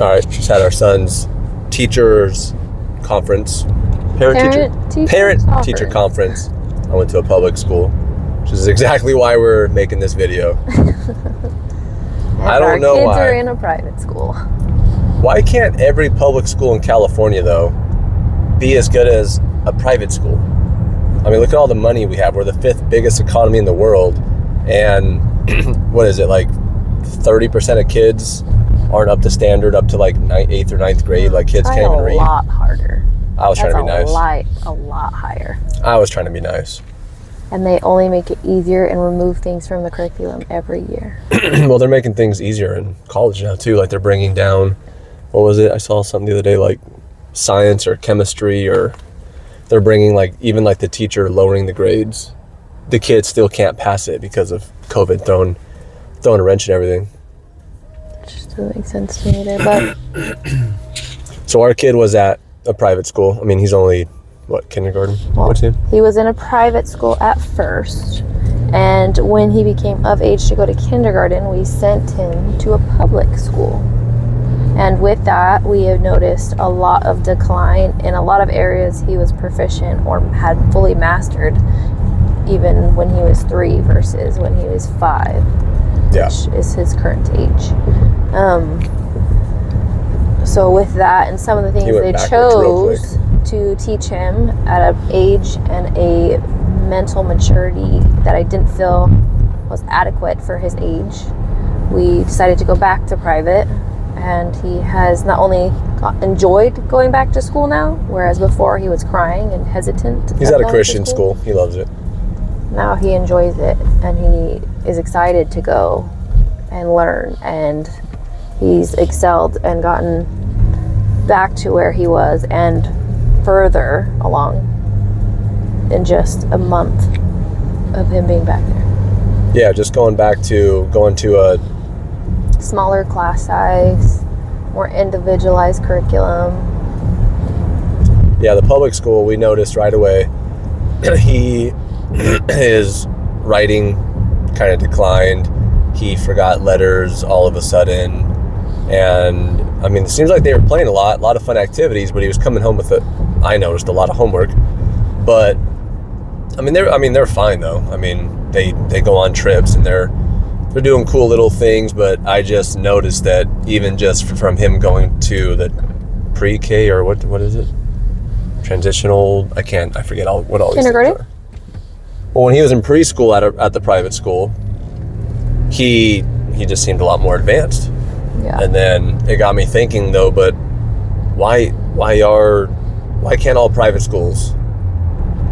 All right, just had our son's teachers conference, parent-teacher conference. I went to a public school, which is exactly why we're making this video. I don't know why. Our kids are in a private school. Why can't every public school in California, though, be as good as a private school? I mean, look at all the money we have. We're the 5th biggest economy in the world, and what is it, like 30% of kids aren't up to standard up to like 8th or 9th grade. Like kids can't even read. A lot harder. I was trying to be nice. A lot higher. I was trying to be nice. And they only make it easier and remove things from the curriculum every year. Well, they're making things easier in college now too. Like they're bringing down, what was it? I saw something the other day, like science or chemistry, or they're bringing like even like the teacher lowering the grades. The kids still can't pass it because of COVID throwing a wrench and everything. It just doesn't make sense to me either. But so our kid was at a private school. I mean, he's only what, kindergarten? Well, he was in a private school at first, and when he became of age to go to kindergarten, we sent him to a public school. And with that, we have noticed a lot of decline in a lot of areas he was proficient or had fully mastered, even when he was 3 versus when he was 5, which is his current age. So with that and some of the things they chose to teach him at an age and a mental maturity that I didn't feel was adequate for his age, we decided to go back to private. And he has not only enjoyed going back to school now, whereas before he was crying and hesitant. He's at a Christian school. He loves it. Now he enjoys it, and he is excited to go and learn, and he's excelled and gotten back to where he was and further along in just a month of him being back there. Yeah, just going to a smaller class size, more individualized curriculum. Yeah, the public school, we noticed right away, his writing kind of declined. He forgot letters all of a sudden. And I mean, it seems like they were playing a lot of fun activities, but he was coming home with I noticed a lot of homework. But I mean, they're fine though. I mean, they go on trips and they're doing cool little things, but I just noticed that even just from him going to the pre-K or what is it? Transitional, I forget what all these kindergarten? things are. Well, when he was in preschool at the private school, he just seemed a lot more advanced. Yeah. And then it got me thinking though, but why can't all private schools,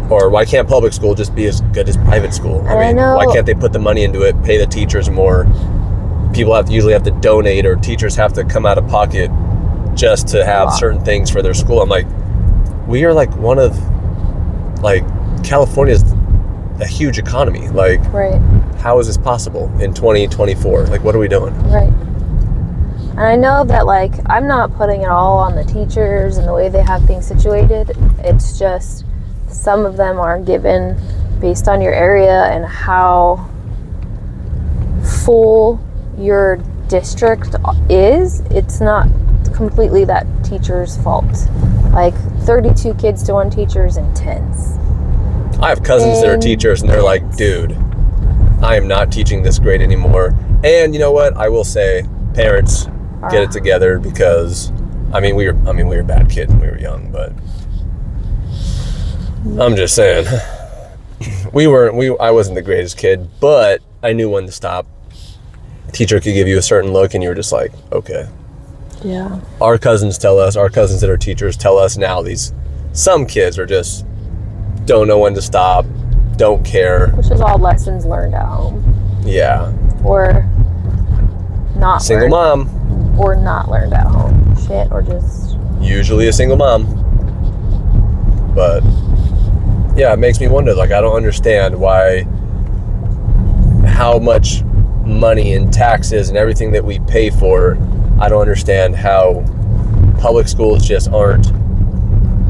or why can't public school just be as good as private school? I mean, why can't they put the money into it, pay the teachers more? People usually have to donate, or teachers have to come out of pocket just to have certain things for their school. I'm like, we are like California's a huge economy. Like, right. How is this possible in 2024? Like, what are we doing? Right. And I know that, like, I'm not putting it all on the teachers and the way they have things situated. It's just some of them are given based on your area and how full your district is. It's not completely that teacher's fault. Like 32 kids to one teacher is intense. I have cousins that are teachers and they're like, dude, I am not teaching this grade anymore. And you know what? I will say, parents, get it together, because we were bad kids when we were young, but I'm just saying, I wasn't the greatest kid, but I knew when to stop. Teacher could give you a certain look and you were just like, okay. Yeah. Our cousins that are teachers tell us now, some kids are just don't know when to stop, don't care. Which is all lessons learned at home. Yeah. Or not single mom. Or not learned at home. Shit, or just... Usually a single mom. But, yeah, it makes me wonder. Like, I don't understand how much money and taxes and everything that we pay for, I don't understand how public schools just aren't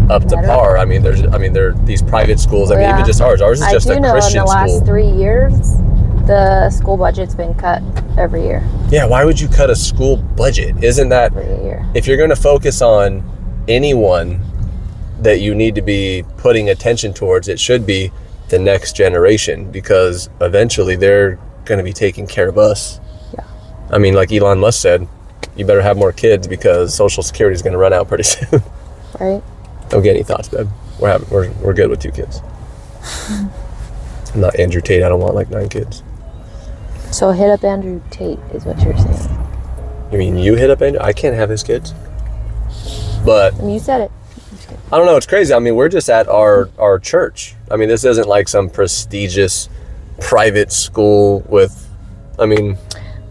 up to par. I mean, there are these private schools. I mean, even just ours. Ours is just a Christian school. In the last 3 years, The school budget's been cut every year. Yeah, why would you cut a school budget? Isn't that, Every year. if you're going to focus on anyone that you need to be putting attention towards, it should be the next generation, because eventually they're going to be taking care of us. Yeah. I mean, like Elon Musk said, you better have more kids because Social Security is going to run out pretty soon. Right? Don't get any thoughts, babe. We're good with 2 kids. I'm not Andrew Tate. I don't want like 9 kids. So hit up Andrew Tate is what you're saying. You mean you hit up Andrew? I can't have his kids. But I mean, you said it. I don't know. It's crazy. I mean, we're just at our church. I mean, this isn't like some prestigious private school with, I mean,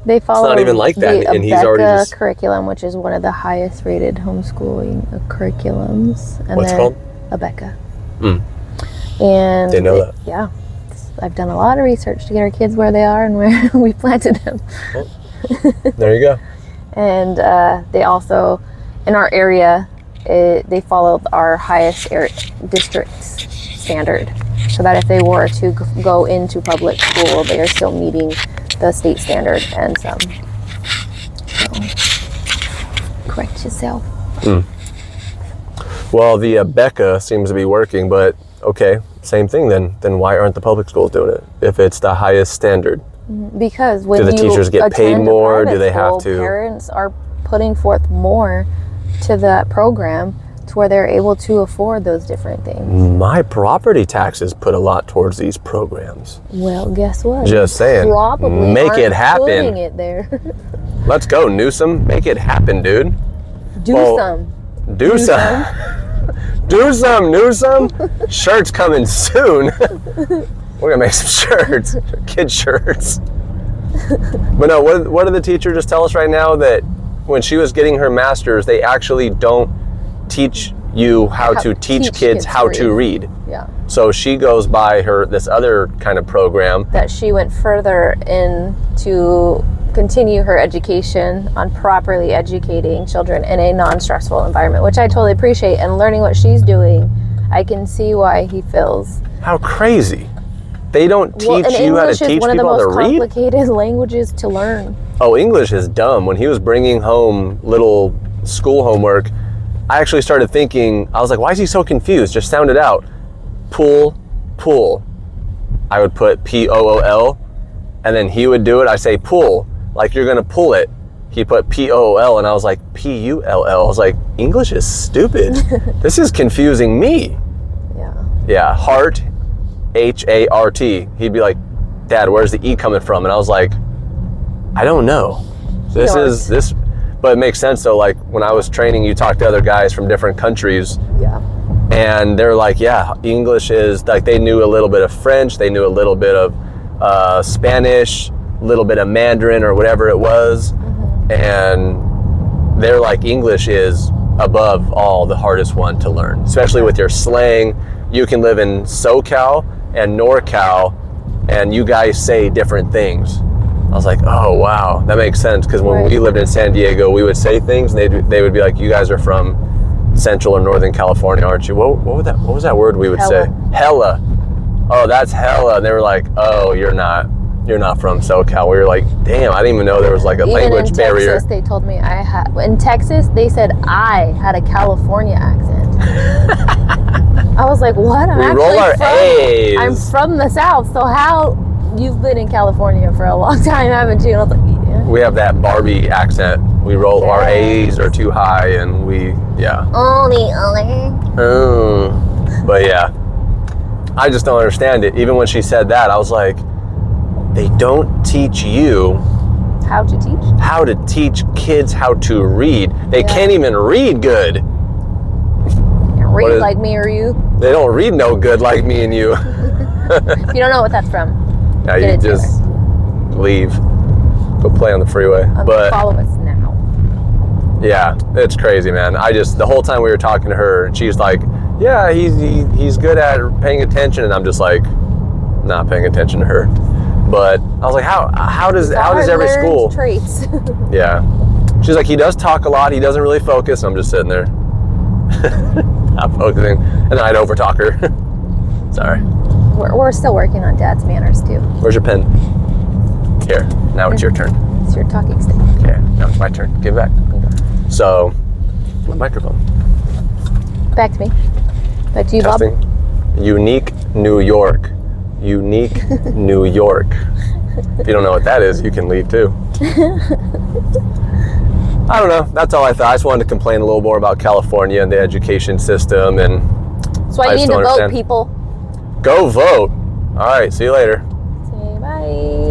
They follow not even like that, the and he's already Abeka just- curriculum, which is one of the highest rated homeschooling curriculums. And What's it called? Abeka. Mm. And Didn't know that. Yeah. I've done a lot of research to get our kids where they are and where we planted them. There you go. And they also, in our area, they followed our highest district standard. So that if they were to go into public school, they are still meeting the state standard and some. So, correct yourself. Well, the Abeka seems to be working, but okay, same thing then. Then why aren't the public schools doing it if it's the highest standard? Because when Do the you teachers get paid attend a more? private Do they have school, to? Parents are putting forth more to that program to where they're able to afford those different things. My property taxes put a lot towards these programs. Well, guess what? Just You saying. Probably Make aren't it happen. Putting it there. Let's go, Newsom. Make it happen, dude. Do Well, some. Do some. Do some, Newsom. Shirts coming soon. We're gonna make some shirts, kid shirts. But no, what did the teacher just tell us right now? That when she was getting her master's, they actually don't teach you how to teach kids how to read. Yeah. So she goes by this other kind of program. That she went further in to continue her education on properly educating children in a non-stressful environment, which I totally appreciate. And learning what she's doing, I can see why he feels. How crazy. They don't teach you how to teach one of the people most to read? complicated languages to learn. Oh, English is dumb. When he was bringing home little school homework, I actually started thinking, I was like, why is he so confused? Just sound it out. Pull, pull. I would put P-O-O-L, and then he would do it. I say pull, like you're gonna pull it. He put P-O-O-L, and I was like, P-U-L-L. I was like, English is stupid. This is confusing me. Yeah. Yeah, heart, H-A-R-T. He'd be like, Dad, where's the E coming from? And I was like, I don't know. But it makes sense though. Like when I was training, you talk to other guys from different countries, Yeah. and they're like, yeah, English is like, they knew a little bit of French, they knew a little bit of Spanish, a little bit of Mandarin or whatever it was, and they're like, English is above all the hardest one to learn, especially with your slang. You can live in SoCal and NorCal, and you guys say different things. I was like, oh wow, that makes sense, because when we lived in San Diego, we would say things, and they would be like, you guys are from Central or Northern California, aren't you? What was that word we would say? Hella. Oh, that's hella. And they were like, oh, you're not from SoCal. We were like, damn, I didn't even know there was like a language barrier. Texas, they told me in Texas, they said I had a California accent. I was like, what? I'm from the South, so how? You've been in California for a long time, haven't you? And I was like, yeah. We have that Barbie accent. We roll, our A's are too high, and yeah. But yeah, I just don't understand it. Even when she said that, I was like, they don't teach you how to teach kids how to read. They can't even read good. Read like me or you. They don't read no good like me and you. If you don't know what that's from, yeah, you just leave, go play on the freeway. But follow us now. Yeah, it's crazy, man. The whole time we were talking to her, and she's like, yeah, he's good at paying attention, and I'm just like, not paying attention to her. But I was like, how does every school traits? Yeah, she's like, he does talk a lot, he doesn't really focus. I'm just sitting there not focusing, and then I'd overtalk her. Sorry. We're still working on Dad's manners too. Where's your pen? Here, now it's your turn. It's your talking stick. Okay, now it's my turn. Give it back. So, my microphone. Back to me. Back to you, Bob. Testing. Unique New York. Unique New York. If you don't know what that is, you can leave too. I don't know. That's all I thought. I just wanted to complain a little more about California and the education system, and That's why I you just need to don't vote, understand. people. Go vote. All right. See you later. Say bye.